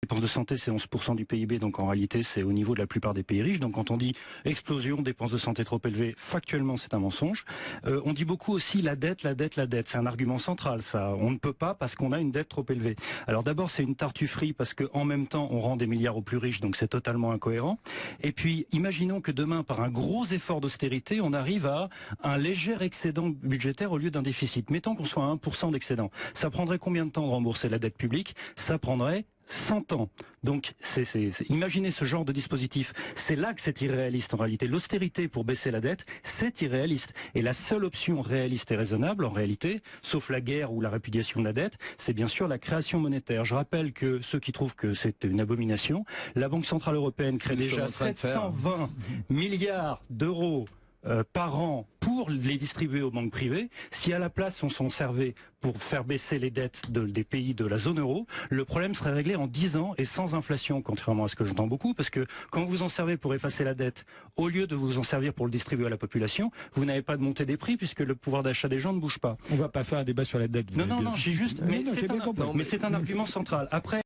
dépenses de santé, c'est 11% du PIB, donc en réalité, c'est au niveau de la plupart des pays riches. Donc quand on dit explosion, dépenses de santé trop élevées, factuellement, c'est un mensonge. On dit beaucoup aussi la dette, la dette, la dette. C'est un argument central, ça. On ne peut pas parce qu'on a une dette trop élevée. Alors d'abord, c'est une tartufferie parce qu'en même temps, on rend des milliards aux plus riches, donc c'est totalement incohérent. Et puis, imaginons que demain, par un gros effort d'austérité, on arrive à un léger excédent budgétaire au lieu d'un déficit. Mettons qu'on soit à 1% d'excédent. Ça prendrait combien de temps de rembourser la dette publique? Ça prendrait 100 ans. Donc, imaginez ce genre de dispositif. C'est là que c'est irréaliste en réalité. L'austérité pour baisser la dette, c'est irréaliste. Et la seule option réaliste et raisonnable en réalité, sauf la guerre ou la répudiation de la dette, c'est bien sûr la création monétaire. Je rappelle que ceux qui trouvent que c'est une abomination, la Banque Centrale Européenne crée déjà 720 milliards d'euros par an pour les distribuer aux banques privées. Si à la place on s'en servait pour faire baisser les dettes des pays de la zone euro, le problème serait réglé en 10 ans et sans inflation, contrairement à ce que j'entends beaucoup, parce que quand vous en servez pour effacer la dette, au lieu de vous en servir pour le distribuer à la population, vous n'avez pas de montée des prix puisque le pouvoir d'achat des gens ne bouge pas. On va pas faire un débat sur la dette. Non, j'ai juste... Mais c'est un argument central. Après,